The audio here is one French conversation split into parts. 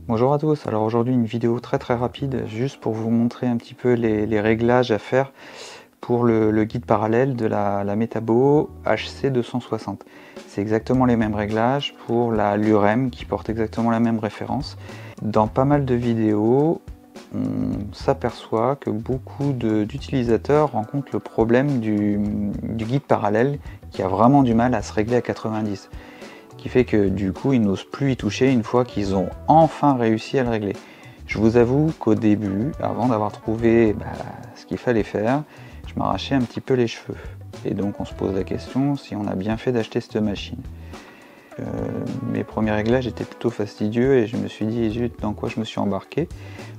Bonjour à tous, alors aujourd'hui une vidéo très rapide juste pour vous montrer un petit peu les réglages à faire pour le guide parallèle de la Metabo HC260. C'est exactement les mêmes réglages pour la Lurem qui porte exactement la même référence. Dans pas mal de vidéos, on s'aperçoit que beaucoup d'utilisateurs rencontrent le problème du guide parallèle qui a vraiment du mal à se régler à 90. Qui fait que du coup ils n'osent plus y toucher une fois qu'ils ont enfin réussi à le régler. Je vous avoue qu'au début, avant d'avoir trouvé ce qu'il fallait faire, je m'arrachais un petit peu les cheveux. Et donc on se pose la question si on a bien fait d'acheter cette machine. Mes premiers réglages étaient plutôt fastidieux et je me suis dit zut, dans quoi je me suis embarqué.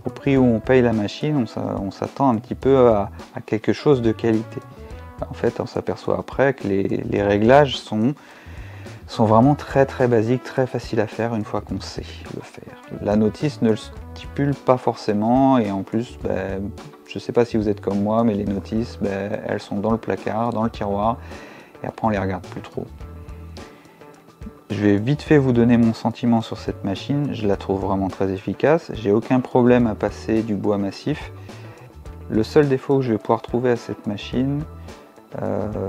Au prix où on paye la machine, on s'attend un petit peu à quelque chose de qualité. En fait, on s'aperçoit après que les réglages sont vraiment très basiques, très faciles à faire une fois qu'on sait le faire. La notice ne le stipule pas forcément et en plus, je ne sais pas si vous êtes comme moi, mais les notices, elles sont dans le placard, dans le tiroir et après on les regarde plus trop. Je vais vite fait vous donner mon sentiment sur cette machine, je la trouve vraiment très efficace, j'ai aucun problème à passer du bois massif. Le seul défaut que je vais pouvoir trouver à cette machine,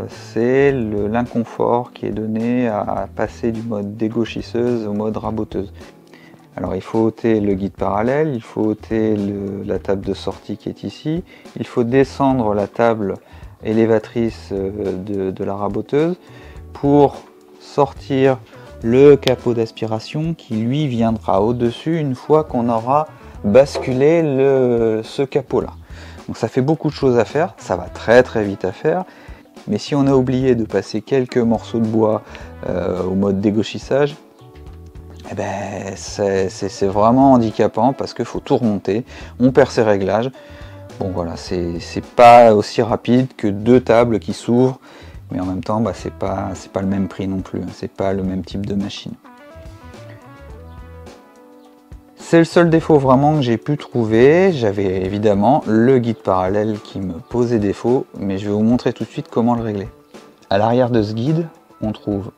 c'est l'inconfort qui est donné à passer du mode dégauchisseuse au mode raboteuse. Alors il faut ôter le guide parallèle, il faut ôter la table de sortie qui est ici, il faut descendre la table élévatrice de la raboteuse pour sortir le capot d'aspiration qui lui viendra au-dessus une fois qu'on aura basculé ce capot là. Donc ça fait beaucoup de choses à faire, ça va très vite à faire. Mais si on a oublié de passer quelques morceaux de bois au mode dégauchissage, c'est vraiment handicapant parce qu'il faut tout remonter, on perd ses réglages. Bon voilà, c'est pas aussi rapide que deux tables qui s'ouvrent, mais en même temps c'est pas le même prix non plus, c'est pas le même type de machine. C'est le seul défaut vraiment que j'ai pu trouver. J'avais évidemment le guide parallèle qui me posait défaut, mais je vais vous montrer tout de suite comment le régler. À l'arrière de ce guide, on trouve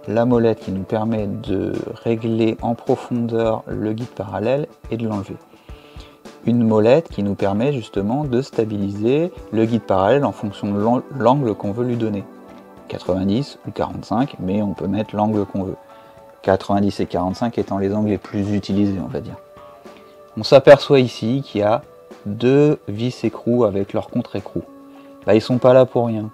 la molette qui nous permet de régler en profondeur le guide parallèle et de l'enlever. Une molette qui nous permet justement de stabiliser le guide parallèle en fonction de l'angle qu'on veut lui donner. 90 ou 45, mais on peut mettre l'angle qu'on veut. 90 et 45 étant les angles les plus utilisés, on va dire. On s'aperçoit ici qu'il y a deux vis écrous avec leur contre-écrou. Ils sont pas là pour rien.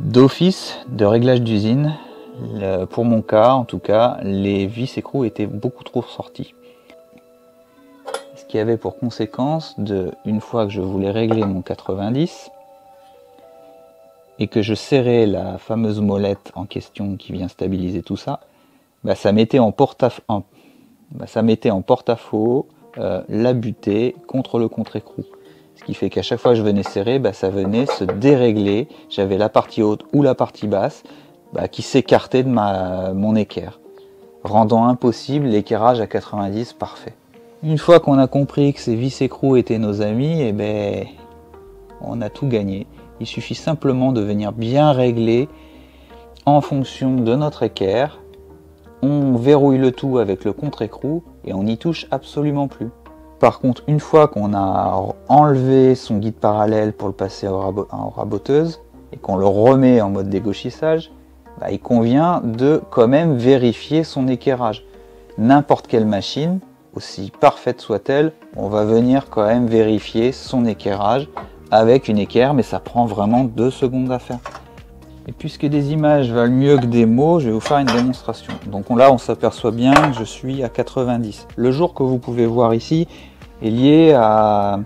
D'office, de réglage d'usine, pour mon cas en tout cas, les vis écrous étaient beaucoup trop sortis. Ce qui avait pour conséquence, une fois que je voulais régler mon 90, et que je serrais la fameuse molette en question qui vient stabiliser tout ça, ça mettait en porte-à-faux la butée contre le contre-écrou. Ce qui fait qu'à chaque fois que je venais serrer, ça venait se dérégler. J'avais la partie haute ou la partie basse qui s'écartait de mon équerre, rendant impossible l'équerrage à 90 parfait. Une fois qu'on a compris que ces vis écrous étaient nos amis, on a tout gagné. Il suffit simplement de venir bien régler en fonction de notre équerre. On verrouille le tout avec le contre-écrou et on n'y touche absolument plus. Par contre, une fois qu'on a enlevé son guide parallèle pour le passer en raboteuse et qu'on le remet en mode dégauchissage, il convient de quand même vérifier son équerrage. N'importe quelle machine, aussi parfaite soit-elle, on va venir quand même vérifier son équerrage avec une équerre, mais ça prend vraiment 2 secondes à faire. Et puisque des images valent mieux que des mots, je vais vous faire une démonstration. Donc là, on s'aperçoit bien que je suis à 90. Le jour que vous pouvez voir ici est lié à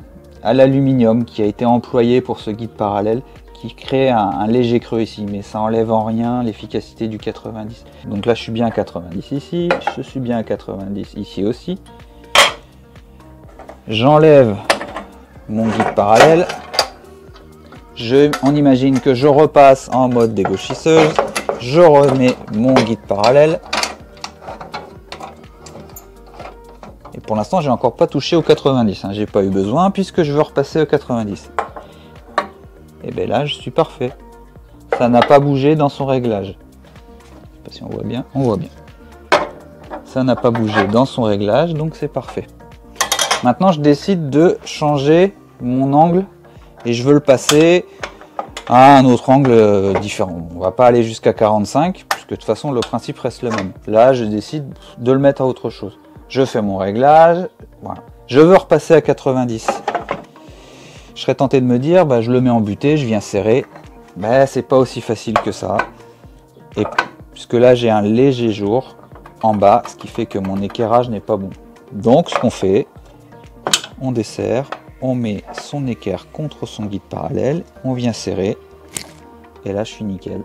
l'aluminium qui a été employé pour ce guide parallèle, qui crée un léger creux ici, mais ça enlève en rien l'efficacité du 90. Donc là, je suis bien à 90 ici, je suis bien à 90 ici aussi. J'enlève mon guide parallèle. On imagine que je repasse en mode dégauchisseuse, je remets mon guide parallèle. Et pour l'instant, j'ai encore pas touché au 90, j'ai pas eu besoin puisque je veux repasser au 90. Et bien là, je suis parfait. Ça n'a pas bougé dans son réglage. sais pas si on voit bien. On voit bien. Ça n'a pas bougé dans son réglage, donc c'est parfait. Maintenant, je décide de changer mon angle et je veux le passer à un autre angle différent. On va pas aller jusqu'à 45, puisque de toute façon, le principe reste le même. Là, je décide de le mettre à autre chose. Je fais mon réglage. Voilà. Je veux repasser à 90. Je serais tenté de me dire, bah, je le mets en butée, je viens serrer. Mais c'est pas aussi facile que ça. Et puisque là, j'ai un léger jour en bas, ce qui fait que mon équerrage n'est pas bon. Donc, ce qu'on fait, on desserre, on met son équerre contre son guide parallèle, on vient serrer. Et là, je suis nickel.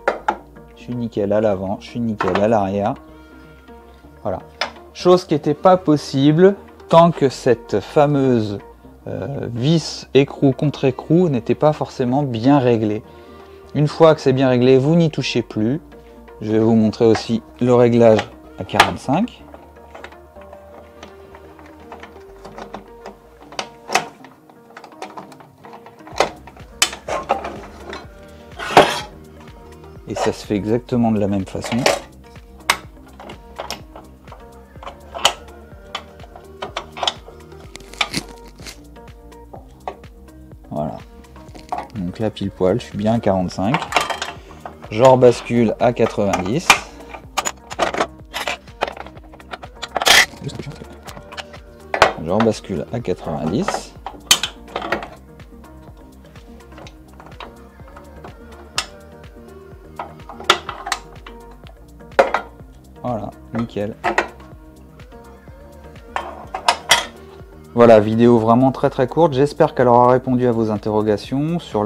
Je suis nickel à l'avant, je suis nickel à l'arrière. Voilà. Chose qui n'était pas possible tant que cette fameuse vis écrou contre écrou n'était pas forcément bien réglée. Une fois que c'est bien réglé, vous n'y touchez plus. Je vais vous montrer aussi le réglage à 45. Et ça se fait exactement de la même façon. Voilà. Donc là, pile poil, je suis bien à 45. Je rebascule à 90. Je rebascule à 90. Voilà, nickel. Voilà, vidéo vraiment très courte. J'espère qu'elle aura répondu à vos interrogations sur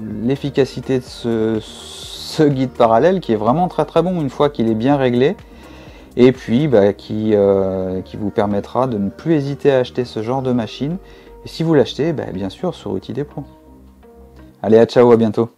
l'efficacité de ce guide parallèle qui est vraiment très bon une fois qu'il est bien réglé. Et puis bah, qui vous permettra de ne plus hésiter à acheter ce genre de machine. Et si vous l'achetez, bah, bien sûr sur Outils des Pros. Allez, à ciao, à bientôt.